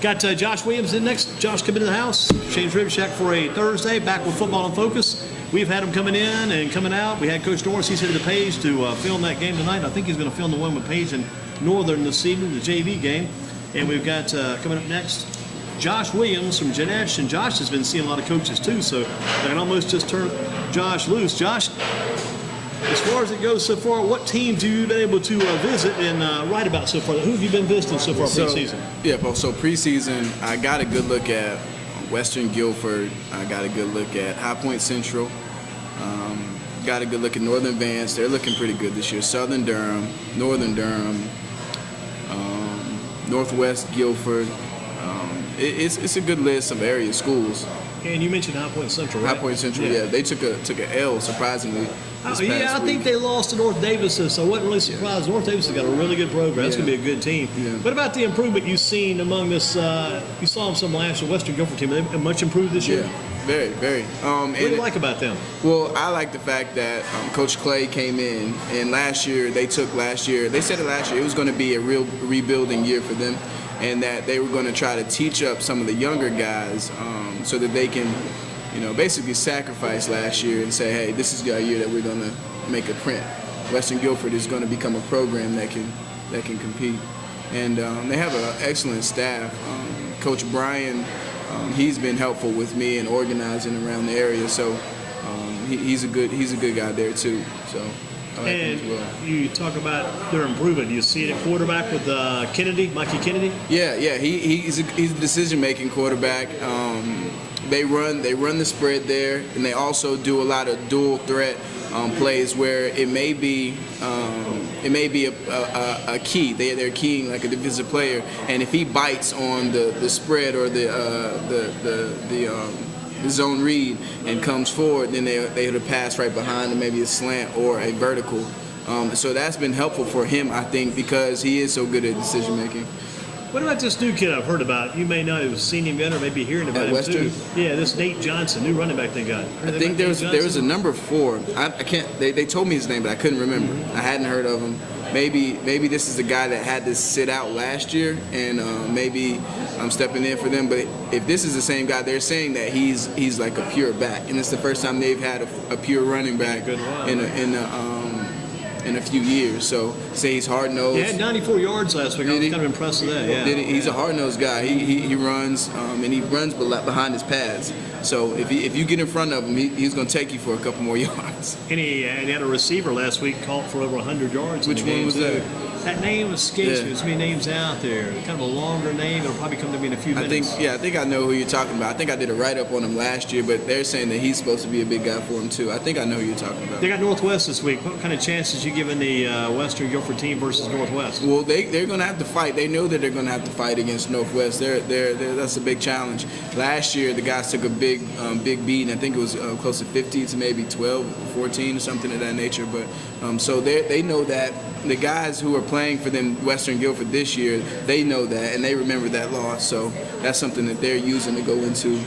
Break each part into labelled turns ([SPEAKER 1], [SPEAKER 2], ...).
[SPEAKER 1] Got Josh Williams in next. Josh coming to the house. James Ribshack for a Thursday. Back with Football in Focus. We've had him coming in and coming out. We had Coach Doris. He's headed to Page to film that game tonight. I think he's going to film the one with Page and Northern this evening, the JV game. And we've got coming up next, Josh Williams from JANESH. And Josh has been seeing a lot of coaches too, so I can almost just turn Josh loose. Josh, as far as it goes so far, what teams have you been able to visit and write about so far? Who have you been visiting so far preseason?
[SPEAKER 2] So preseason, I got a good look at Western Guilford. I got a good look at High Point Central. Got a good look at Northern Vance. They're looking pretty good this year. Southern Durham, Northern Durham, Northwest Guilford. It's a good list of area schools.
[SPEAKER 1] And you mentioned High Point Central, right?
[SPEAKER 2] High Point Central, yeah. They took a L, surprisingly.
[SPEAKER 1] I think they lost to North Davis, so I wasn't really surprised. North Davis has got a really good program. That's going to be a good team.
[SPEAKER 2] Yeah.
[SPEAKER 1] What about the improvement you've seen among this? You saw them some last year, Western Guilford team. Are they much improved this year?
[SPEAKER 2] Yeah, very, very.
[SPEAKER 1] What do you like about them?
[SPEAKER 2] Well, I like the fact that Coach Clay came in, and they said it last year, it was going to be a real rebuilding year for them, and that they were going to try to teach up some of the younger guys so that they can, basically sacrifice last year and say, hey, this is our year that we're going to make a print. Western Guilford is going to become a program that can compete. And they have an excellent staff. Coach Brian, he's been helpful with me in organizing around the area, so he's a good guy there too. So I like him as well.
[SPEAKER 1] You talk about their improvement. Do you see it at quarterback with Kennedy, Mikey Kennedy?
[SPEAKER 2] Yeah, he's a decision-making quarterback. They run the spread there, and they also do a lot of dual threat plays where it may be a key. They're keying like a defensive player, and if he bites on the spread or the zone read and comes forward, then they hit a pass right behind him, maybe a slant or a vertical. So that's been helpful for him, I think, because he is so good at decision making.
[SPEAKER 1] What about this new kid I've heard about? You may not have seen him yet, or maybe hearing about him too. Yeah, this Nate Johnson, new running back they got.
[SPEAKER 2] I think there was a number 4. I can't. They told me his name, but I couldn't remember. I hadn't heard of him. Maybe this is the guy that had to sit out last year, and maybe I'm stepping in for them. But if this is the same guy, they're saying that he's like a pure back, and it's the first time they've had a pure running back in a few years. So say he's hard-nosed.
[SPEAKER 1] He had 94 yards last week. I was kind of impressed with that. Yeah.
[SPEAKER 2] He's a hard-nosed guy. He runs, and he runs behind his pads. So if you get in front of him, he's going to take you for a couple more yards.
[SPEAKER 1] And he had a receiver last week caught for over 100 yards.
[SPEAKER 2] Which one was that?
[SPEAKER 1] That name escapes me. There's many names out there. Kind of a longer name. It'll probably come to me in a few minutes.
[SPEAKER 2] I think I know who you're talking about. I think I did a write-up on him last year, but they're saying that he's supposed to be a big guy for him too. I think I know who you're talking about.
[SPEAKER 1] They got Northwest this week. What kind of chances you giving the Western Guilford team versus Northwest?
[SPEAKER 2] Well, they're going to have to fight. They know that they're going to have to fight against Northwest. That's a big challenge. Last year, the guys took a big beat, and I think it was close to 50 to maybe 12, 14 or something of that nature. But so they know that. The guys who are playing for them, Western Guilford this year, they know that, and they remember that loss. So that's something that they're using to go into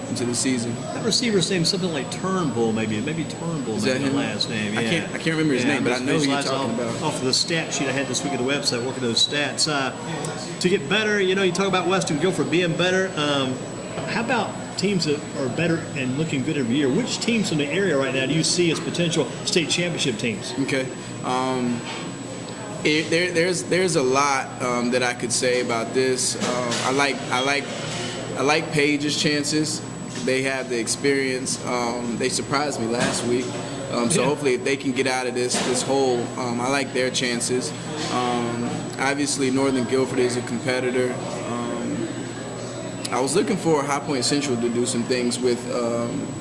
[SPEAKER 2] the season.
[SPEAKER 1] That receiver's name is something like Turnbull, maybe Turnbull. Is that his last name? Yeah.
[SPEAKER 2] I can't remember his name, but I know who you're talking about.
[SPEAKER 1] Off of the stat sheet I had this week at the website, working those stats. To get better, you talk about Western Guilford being better. How about teams that are better and looking good every year? Which teams in the area right now do you see as potential state championship teams?
[SPEAKER 2] Okay. There's a lot that I could say about this. I like Page's chances. They have the experience. They surprised me last week. So hopefully they can get out of this hole. I like their chances. Obviously Northern Guilford is a competitor. I was looking for High Point Central to do some things with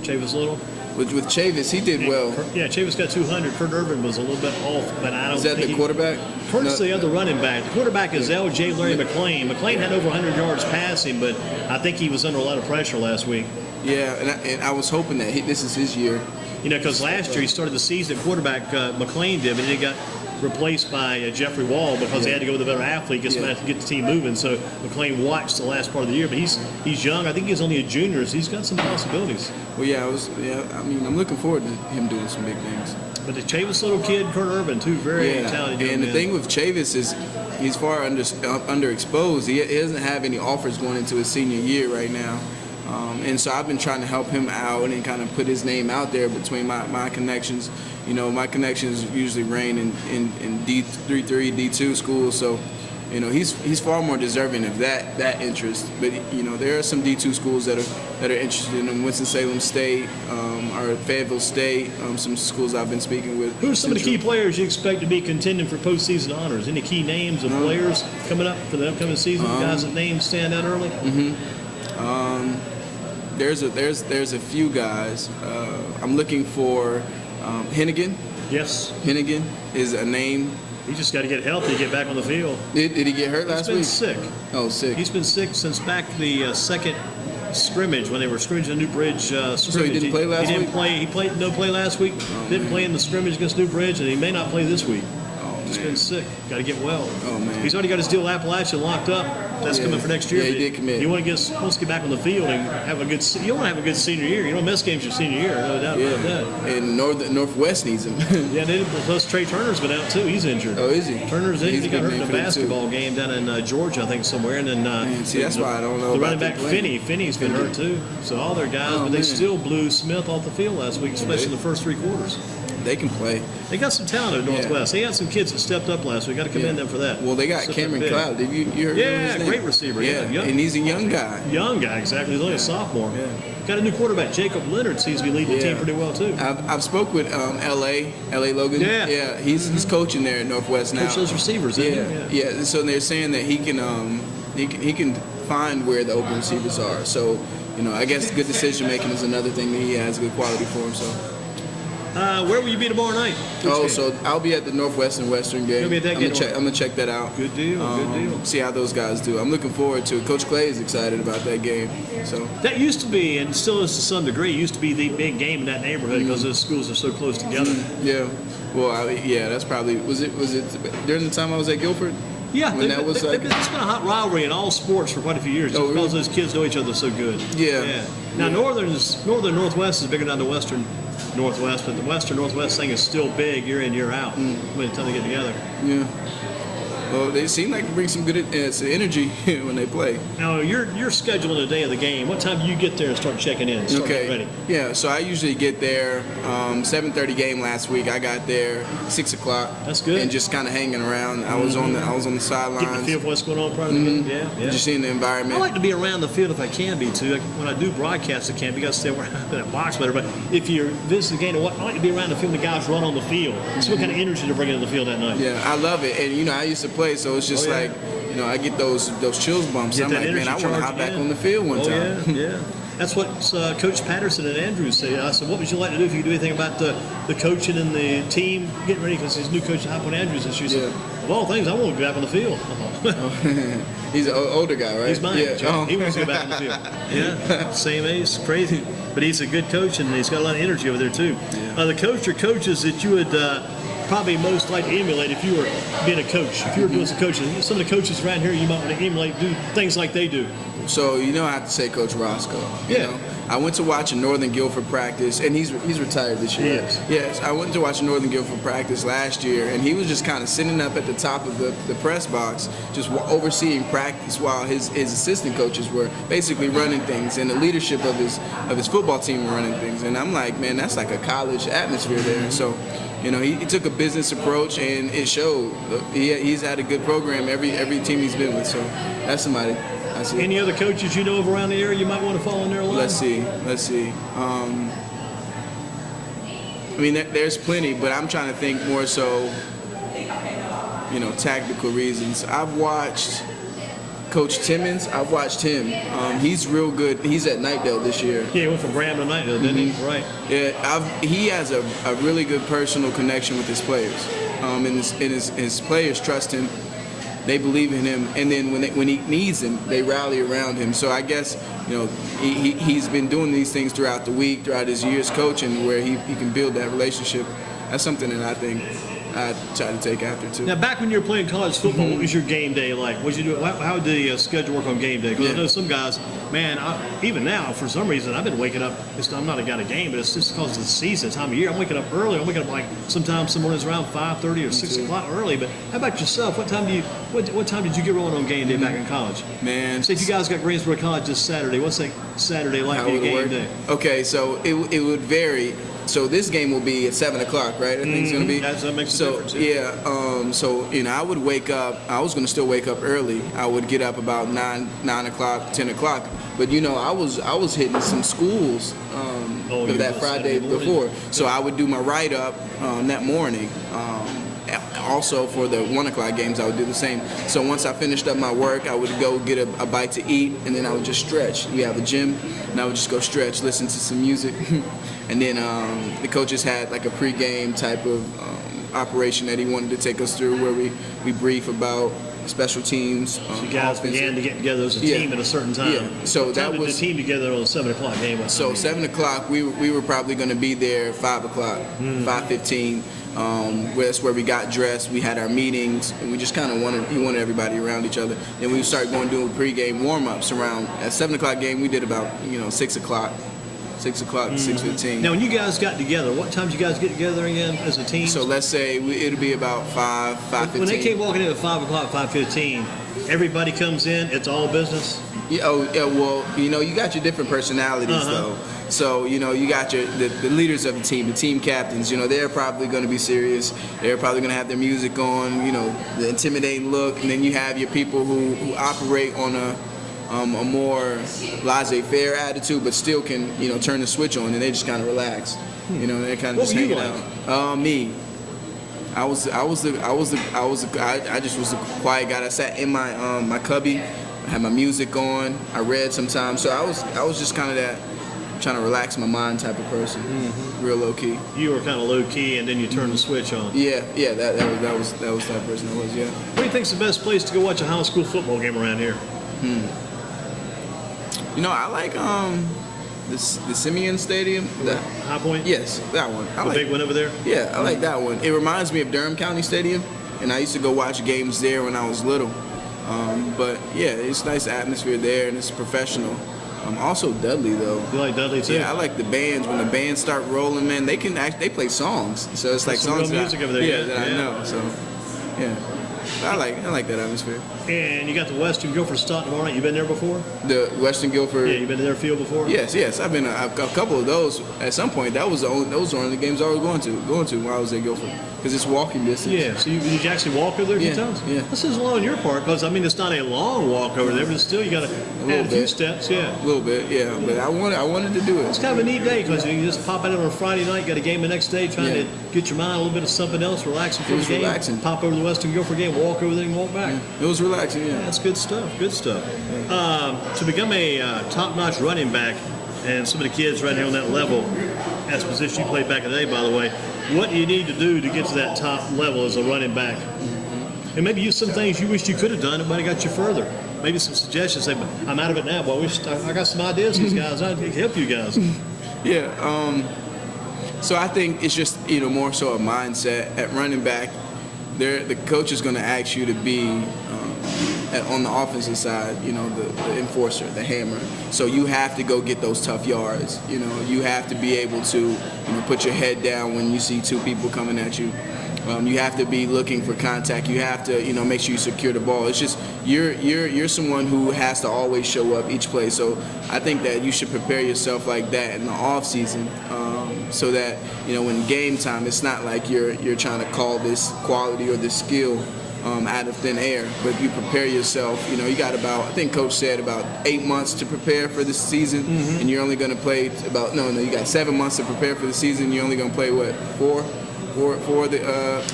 [SPEAKER 1] Chavis Little.
[SPEAKER 2] With Chavis, he did well.
[SPEAKER 1] Yeah, Chavis got 200. Kurt Irvin was a little bit off, but I don't.
[SPEAKER 2] Is that the quarterback?
[SPEAKER 1] Kurt's the other running back. The quarterback is L.J. Larry McLean. McLean had over 100 yards passing, but I think he was under a lot of pressure last week.
[SPEAKER 2] Yeah, and I was hoping that this is his year.
[SPEAKER 1] Because last year he started the season at quarterback, McLean did, but then he got replaced by Jeffrey Wall because they had to go with a better athlete to get the team moving. So McLean watched the last part of the year, but he's young. I think he's only a junior, so he's got some possibilities.
[SPEAKER 2] Well, I'm looking forward to him doing some big things.
[SPEAKER 1] But the Chavis little kid, Kurt Urban, too, very talented young
[SPEAKER 2] and the
[SPEAKER 1] man.
[SPEAKER 2] thing with Chavis is he's far underexposed. He doesn't have any offers going into his senior year right now. And so I've been trying to help him out and kind of put his name out there between my connections. You know, my connections usually reign in D3, D2 schools. So, you know, he's far more deserving of that interest. But, you know, there are some D2 schools that are interested in him. Winston-Salem State, or Fayetteville State, some schools I've been speaking with.
[SPEAKER 1] Who are some of the key players you expect to be contending for postseason honors? Any key names of players coming up for the upcoming season? Guys that names stand out early?
[SPEAKER 2] There's a few guys. I'm looking for Hennigan.
[SPEAKER 1] Yes.
[SPEAKER 2] Hennigan is a name.
[SPEAKER 1] He just got to get healthy, get back on the field.
[SPEAKER 2] Did he get hurt last week?
[SPEAKER 1] He's been sick.
[SPEAKER 2] Oh, sick.
[SPEAKER 1] He's been sick since back the second scrimmage when they were scrimmaging the New Bridge scrimmage.
[SPEAKER 2] So he didn't play last week?
[SPEAKER 1] He didn't play. He played no play last week. Didn't play in the scrimmage against New Bridge, and he may not play this week. He's been sick. Got to get well.
[SPEAKER 2] Oh, man.
[SPEAKER 1] He's already got his deal Appalachian locked up. That's coming for next year.
[SPEAKER 2] Yeah, he did commit.
[SPEAKER 1] He wants to get back on the field and have a good. You want to have a good senior year. You don't miss games your senior year. No doubt about that.
[SPEAKER 2] And Northwest needs him.
[SPEAKER 1] Yeah, plus Trey Turner's been out too. He's injured.
[SPEAKER 2] Oh, is he?
[SPEAKER 1] Turner's injured.
[SPEAKER 2] He's
[SPEAKER 1] He got
[SPEAKER 2] been
[SPEAKER 1] hurt in a
[SPEAKER 2] for them,
[SPEAKER 1] basketball game down in Georgia, I think, somewhere. And then
[SPEAKER 2] See, that's why I don't know
[SPEAKER 1] the
[SPEAKER 2] about
[SPEAKER 1] running back
[SPEAKER 2] them playing.
[SPEAKER 1] Finney's been hurt too. So all their guys, but they still blew Smith off the field last week, especially in the first three quarters.
[SPEAKER 2] They can play.
[SPEAKER 1] They got some talent at Northwest. They had some kids that stepped up last week. Got to commend them for that.
[SPEAKER 2] Well, they got
[SPEAKER 1] Something
[SPEAKER 2] Cameron
[SPEAKER 1] big.
[SPEAKER 2] Cloud. Did you heard his name?
[SPEAKER 1] Great receiver. Yeah,
[SPEAKER 2] and he's a young guy.
[SPEAKER 1] Young guy, exactly. He's only a sophomore.
[SPEAKER 2] Yeah.
[SPEAKER 1] Got a new quarterback, Jacob Leonard, seems to be leading the team pretty well too.
[SPEAKER 2] I've spoke with LA Logan.
[SPEAKER 1] Yeah.
[SPEAKER 2] He's coaching there at Northwest now.
[SPEAKER 1] Coach those receivers.
[SPEAKER 2] Yeah. So they're saying that he can find where the open receivers are. So, you know, I guess good decision making is another thing that he has good quality for him. So.
[SPEAKER 1] Where will you be tomorrow night?
[SPEAKER 2] So I'll be at the Northwest and Western game.
[SPEAKER 1] You'll be at that game?
[SPEAKER 2] I'm gonna check that out.
[SPEAKER 1] Good deal. Good deal.
[SPEAKER 2] See how those guys do. I'm looking forward to it. Coach Clay is excited about that game. So
[SPEAKER 1] that used to be, and still is to some degree, used to be the big game in that neighborhood because those schools are so close together.
[SPEAKER 2] Yeah. Well, that's probably was it during the time I was at Guilford.
[SPEAKER 1] Yeah,
[SPEAKER 2] it's
[SPEAKER 1] been a hot rivalry in all sports for quite a few years just because those kids know each other so good.
[SPEAKER 2] Yeah.
[SPEAKER 1] Now, Northern Northwest is bigger than the Western Northwest, but the Western Northwest thing is still big year in, year out by the time they get together.
[SPEAKER 2] Yeah. Well, they seem like to bring some good energy when they play.
[SPEAKER 1] Now, you're scheduling the day of the game. What time do you get there and start checking in? Start getting ready?
[SPEAKER 2] Yeah, so I usually get there 7:30 game last week. I got there 6 o'clock.
[SPEAKER 1] That's good.
[SPEAKER 2] And just kind of hanging around. I was on the sidelines.
[SPEAKER 1] Getting the feel for what's going on prior to the game. Yeah.
[SPEAKER 2] Just seeing the environment.
[SPEAKER 1] I like to be around the field if I can be too. Like when I do broadcasts, I can't. You got to stay around that box better. But if you're visiting the game, I like to be around the field. The guys run on the field. So what kind of energy to bring into the field that night?
[SPEAKER 2] Yeah, I love it. And I used to play, so it's just like I get those chills bumps. I'm like, man, I want to hop back on the field one time.
[SPEAKER 1] Yeah. That's what Coach Patterson and Andrews say. I said, what would you like to do if you could do anything about the coaching and the team getting ready? Because his new coach, Hop on Andrews, and she said, of all things, I want to be back on the field.
[SPEAKER 2] He's an older guy, right?
[SPEAKER 1] He's mine. Yeah. He wants to go back on the field. Yeah, same age, crazy. But he's a good coach, and he's got a lot of energy over there, too.
[SPEAKER 2] Yeah.
[SPEAKER 1] The coach or coaches that you would probably most like to emulate if you were being a coach, if you were doing some coaching. Some of the coaches around here you might want to emulate, do things like they do.
[SPEAKER 2] So, I have to say Coach Roscoe. You know? I went to watch a Northern Guilford practice, and he's retired this year. Yes, I went to watch a Northern Guilford practice last year, and he was just kind of sitting up at the top of the press box, just overseeing practice while his assistant coaches were basically running things, and the leadership of his football team were running things. And I'm like, man, that's like a college atmosphere there. So, he took a business approach, and it showed. He's had a good program every team he's been with. So that's somebody.
[SPEAKER 1] Any other coaches you know of around the area you might want to follow in their line?
[SPEAKER 2] Let's see. There's plenty, but I'm trying to think more so, tactical reasons. I've watched Coach Timmons. I've watched him. He's real good. He's at Knightdale this year.
[SPEAKER 1] Yeah, he went from Graham to Knightdale, didn't he? Right.
[SPEAKER 2] Yeah, he has a really good personal connection with his players, and his players trust him. They believe in him, and then when he needs them, they rally around him. So I guess he's been doing these things throughout the week, throughout his years coaching, where he can build that relationship that's something that I think I try to take after too.
[SPEAKER 1] Now, back when you were playing college football, what was your game day like? What did you do? How did the schedule work on game day? Because I know some guys, man, even now, for some reason, I've been waking up. I'm not a guy to game, but it's just because of the season, time of year. I'm waking up early. I'm waking up like sometimes some mornings around 5:30 or 6 o'clock early. But how about yourself? What time did you get rolling on game day back in college?
[SPEAKER 2] Man,
[SPEAKER 1] say if you guys got Greensboro College this Saturday, what's that Saturday like for your game day?
[SPEAKER 2] Okay, so it would vary. So this game will be at 7 o'clock, right? I think it's going to be.
[SPEAKER 1] That makes a difference.
[SPEAKER 2] Yeah. So I would wake up. I was going to still wake up early. I would get up about 9 o'clock, 10 o'clock. But I was hitting some schools that Friday before. So I would do my write up that morning. Also for the 1 o'clock games, I would do the same. So once I finished up my work, I would go get a bite to eat, and then I would just stretch. We have a gym, and I would just go stretch, listen to some music. And then the coaches had like a pregame type of operation that he wanted to take us through, where we brief about special teams.
[SPEAKER 1] You guys began to get together as a team at a certain time.
[SPEAKER 2] Yeah. So that was
[SPEAKER 1] the team together on the 7 o'clock game.
[SPEAKER 2] So 7 o'clock, we were probably going to be there 5 o'clock, 5:15. That's where we got dressed. We had our meetings, and we just kind of wanted everybody around each other. Then we started doing pregame warm-ups around at 7 o'clock game. We did about 6 o'clock. 6 o'clock to 6:15.
[SPEAKER 1] Now, when you guys got together, what time did you guys get together again as a team?
[SPEAKER 2] So let's say it'll be about 5:15.
[SPEAKER 1] When they came walking in at 5 o'clock, 5:15, everybody comes in. It's all business.
[SPEAKER 2] Yeah. Well, you got your different personalities though. So you got the leaders of the team captains. They're probably going to be serious. They're probably going to have their music on. The intimidating look, and then you have your people who operate on a more laissez-faire attitude, but still can turn the switch on, and they just kind of relax. They're kind of just hanging out. Me, I just was a quiet guy. I sat in my cubby, I had my music on. I read sometimes, so I was just kind of that trying to relax my mind type of person, real low key.
[SPEAKER 1] You were kind of low key, and then you turned the switch on.
[SPEAKER 2] Yeah. That was the type of person I was. Yeah.
[SPEAKER 1] What do you think's the best place to go watch a high school football game around here?
[SPEAKER 2] I like the Simeon Stadium.
[SPEAKER 1] High Point?
[SPEAKER 2] Yes, that one.
[SPEAKER 1] The big one over there?
[SPEAKER 2] Yeah, I like that one. It reminds me of Durham County Stadium, and I used to go watch games there when I was little. But yeah, it's a nice atmosphere there, and it's professional. Also Dudley though.
[SPEAKER 1] You like Dudley too?
[SPEAKER 2] Yeah, I like the bands. When the bands start rolling, man, they play songs. So it's like songs
[SPEAKER 1] real music over there.
[SPEAKER 2] that I know. So yeah. I like that atmosphere.
[SPEAKER 1] And you got the Western Guilford stop tomorrow night. You been there before?
[SPEAKER 2] The Western Guilford.
[SPEAKER 1] Yeah, you been to their field before?
[SPEAKER 2] Yes. I've been a couple of those. At some point, those were one of the games I was going to when I was at Guilford, because it's walking distance.
[SPEAKER 1] Yeah. So you actually walk over there a few times?
[SPEAKER 2] Yeah.
[SPEAKER 1] This is low on your part, because it's not a long walk over there, but still you got to add a few steps. Yeah.
[SPEAKER 2] A little bit. Yeah. But I wanted to do it.
[SPEAKER 1] It's kind of a neat day, because you just pop out on a Friday night, got a game the next day, trying to get your mind a little bit of something else, relaxing for the game.
[SPEAKER 2] Relaxing.
[SPEAKER 1] Pop over to the Western Guilford game, walk over there, and walk back.
[SPEAKER 2] It was relaxing. Yeah.
[SPEAKER 1] That's good stuff. Good stuff. To become a top-notch running back, and some of the kids right here on that level, that's the position you played back in the day, by the way, what do you need to do to get to that top level as a running back? And maybe use some things you wish you could have done that might have got you further. Maybe some suggestions. Say, I'm out of it now, but I got some ideas, these guys. I can help you guys.
[SPEAKER 2] Yeah. So I think it's just more so a mindset at running back. The coach is going to ask you to be on the offensive side, the enforcer, the hammer. So you have to go get those tough yards. You have to be able to, put your head down when you see two people coming at you. You have to be looking for contact. You have to, make sure you secure the ball. It's just you're someone who has to always show up each play. So I think that you should prepare yourself like that in the off season, so that when game time, it's not like you're trying to call this quality or this skill out of thin air, but you prepare yourself. You got I think Coach said about 8 months to prepare for the season, and you're only going to play you got 7 months to prepare for the season. You're only going to play what, four the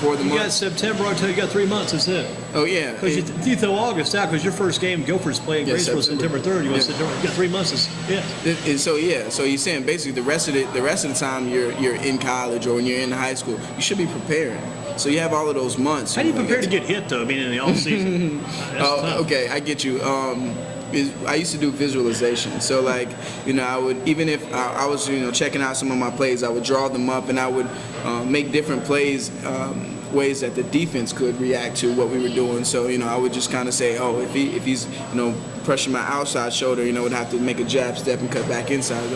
[SPEAKER 2] month.
[SPEAKER 1] You got September, October, you got 3 months, that's it.
[SPEAKER 2] Oh yeah.
[SPEAKER 1] Because you throw August out, because your first game, Guilford's playing Greensboro September 3rd. You got 3 months.
[SPEAKER 2] So you're saying basically the rest of the time you're in college or when you're in high school, you should be preparing. So you have all of those months.
[SPEAKER 1] How do you prepare to get hit though? In the off season.
[SPEAKER 2] Okay, I get you. I used to do visualization. So I would, even if I was checking out some of my plays, I would draw them up, and I would make different plays, ways that the defense could react to what we were doing. So, I would just kind of say, oh, if he's, pressuring my outside shoulder, would have to make a jab step and cut back inside.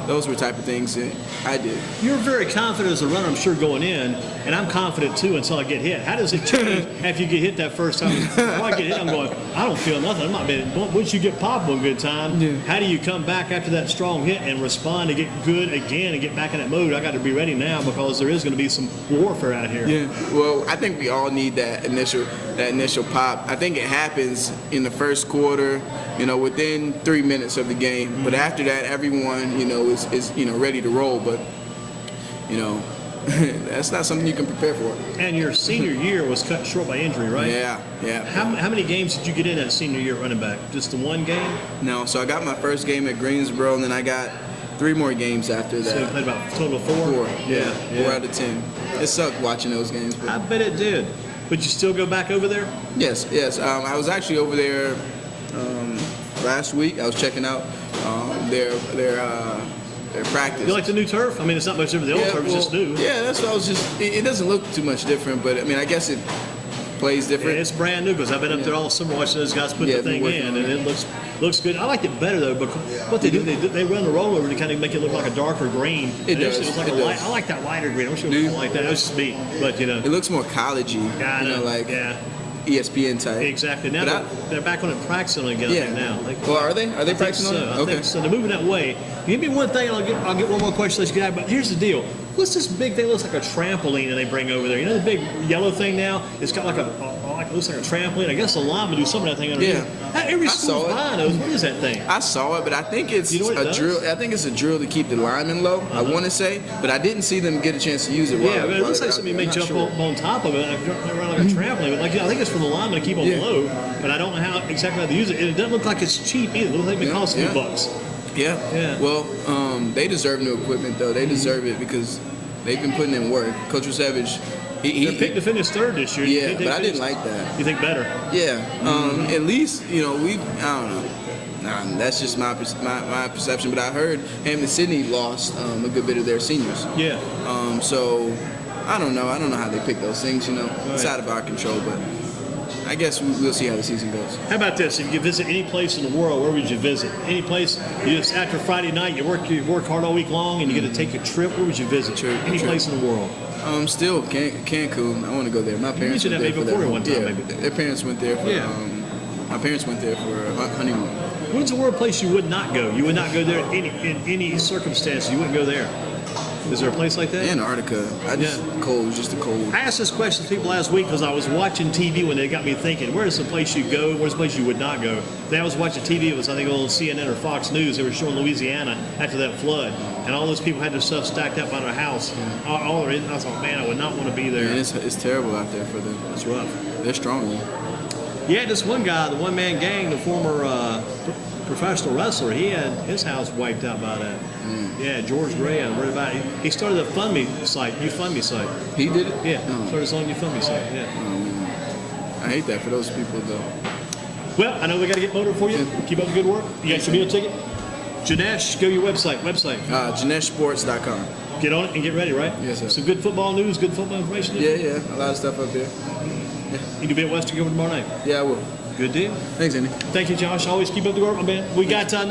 [SPEAKER 2] Those were type of things that I did.
[SPEAKER 1] You're very confident as a runner, I'm sure, going in, and I'm confident too until I get hit. How does it change after you get hit that first time? Before I get hit, I'm going, I don't feel nothing. I'm not being. Once you get popped one good time, how do you come back after that strong hit and respond to get good again and get back in that mode? I got to be ready now because there is going to be some warfare out here.
[SPEAKER 2] Yeah. Well, I think we all need that initial pop. I think it happens in the first quarter, within 3 minutes of the game. But after that, everyone, is ready to roll. But, that's not something you can prepare for.
[SPEAKER 1] And your senior year was cut short by injury, right?
[SPEAKER 2] Yeah.
[SPEAKER 1] How many games did you get in that senior year running back? Just the one game?
[SPEAKER 2] No, so I got my first game at Greensboro, and then I got 3 more games after that.
[SPEAKER 1] So you played about a total of 4?
[SPEAKER 2] 4, yeah. 4 out of 10. It sucked watching those games. But
[SPEAKER 1] I bet it did. But you still go back over there?
[SPEAKER 2] Yes. I was actually over there last week. I was checking out their practice.
[SPEAKER 1] You like the new turf? I mean, it's not much different than the old turf. It's just new.
[SPEAKER 2] Yeah, that's what I was just. It doesn't look too much different, but I mean, I guess it plays different.
[SPEAKER 1] Yeah, it's brand new because I've been up there all summer watching those guys put the thing in, and it looks good. I liked it better though because what they do, they run the rollover to kind of make it look like a darker green.
[SPEAKER 2] It does.
[SPEAKER 1] It was like I like that lighter green. I wish it was like that. That was just me, but
[SPEAKER 2] it looks more collegey. ESPN type.
[SPEAKER 1] Exactly. Now they're back on it practicing again. I think now.
[SPEAKER 2] Well, are they? Are they practicing on it?
[SPEAKER 1] I think so. They're moving that way. Give me one thing, and I'll get one more question. Let's get out. But here's the deal. What's this big thing? That looks like a trampoline, and they bring over there. You know the big yellow thing now? It's got it looks like a trampoline. I guess the linemen do some of that thing underneath.
[SPEAKER 2] Yeah.
[SPEAKER 1] Every school's buying those. What is that thing?
[SPEAKER 2] I saw it, but I think it's
[SPEAKER 1] a
[SPEAKER 2] drill. I think it's a drill to keep the linemen low. I want to say, but I didn't see them get a chance to use it.
[SPEAKER 1] But it looks like somebody may jump on top of it around like a trampoline. But I think it's for the linemen to keep them low. But I don't know exactly how to use it. It doesn't look like it's cheap either. It looks like it costs a few bucks.
[SPEAKER 2] Yeah. Well, they deserve new equipment though. They deserve it because they've been putting in work. Coach Savage.
[SPEAKER 1] They're picked to finish third this year.
[SPEAKER 2] Yeah, but I didn't like that.
[SPEAKER 1] You think better?
[SPEAKER 2] Yeah. At least, I don't know. Nah, that's just my perception. But I heard Hampton-Sydney lost a good bit of their seniors.
[SPEAKER 1] Yeah.
[SPEAKER 2] So, I don't know. I don't know how they pick those things, It's out of our control, but I guess we'll see how the season goes.
[SPEAKER 1] How about this? If you could visit any place in the world, where would you visit? Any place, you just after Friday night, you work hard all week long, and you get to take a trip, where would you visit? Any place in the world.
[SPEAKER 2] Still Cancun. I want to go there. My parents went there for that.
[SPEAKER 1] One time, maybe.
[SPEAKER 2] Their parents went there for. My parents went there for a honeymoon.
[SPEAKER 1] What's the world place you would not go? You would not go there in any circumstance. You wouldn't go there. Is there a place like that?
[SPEAKER 2] Antarctica. Cold. Just a cold.
[SPEAKER 1] I asked this question to people last week because I was watching TV when they got me thinking, where's the place you go? Where's the place you would not go? Then I was watching TV. It was, I think, on CNN or Fox News. They were showing Louisiana after that flood. And all those people had their stuff stacked up by their house. All their, I thought, man, I would not want to be there.
[SPEAKER 2] Man, it's terrible out there for them.
[SPEAKER 1] It's rough.
[SPEAKER 2] They're strong, though.
[SPEAKER 1] Yeah, this one guy, the one-man gang, the former professional wrestler, he had his house wiped out by that. Yeah, George Gray, I read about it. He started a YouFundMe site.
[SPEAKER 2] He did it?
[SPEAKER 1] Yeah, started his own YouFundMe site,
[SPEAKER 2] I hate that for those people, though.
[SPEAKER 1] Well, I know we got to get motor for you.
[SPEAKER 2] Yeah.
[SPEAKER 1] Keep up the good work. You got your meal ticket? Janesh, go to your website.
[SPEAKER 2] JaneshSports.com.
[SPEAKER 1] Get on it and get ready, right?
[SPEAKER 2] Yes, sir.
[SPEAKER 1] Some good football news, good football information?
[SPEAKER 2] Yeah. A lot of stuff up there.
[SPEAKER 1] You can be at Westover tomorrow night.
[SPEAKER 2] Yeah, I will.
[SPEAKER 1] Good deal.
[SPEAKER 2] Thanks, Andy.
[SPEAKER 1] Thank you, Josh. Always keep up the work, my man. We got now.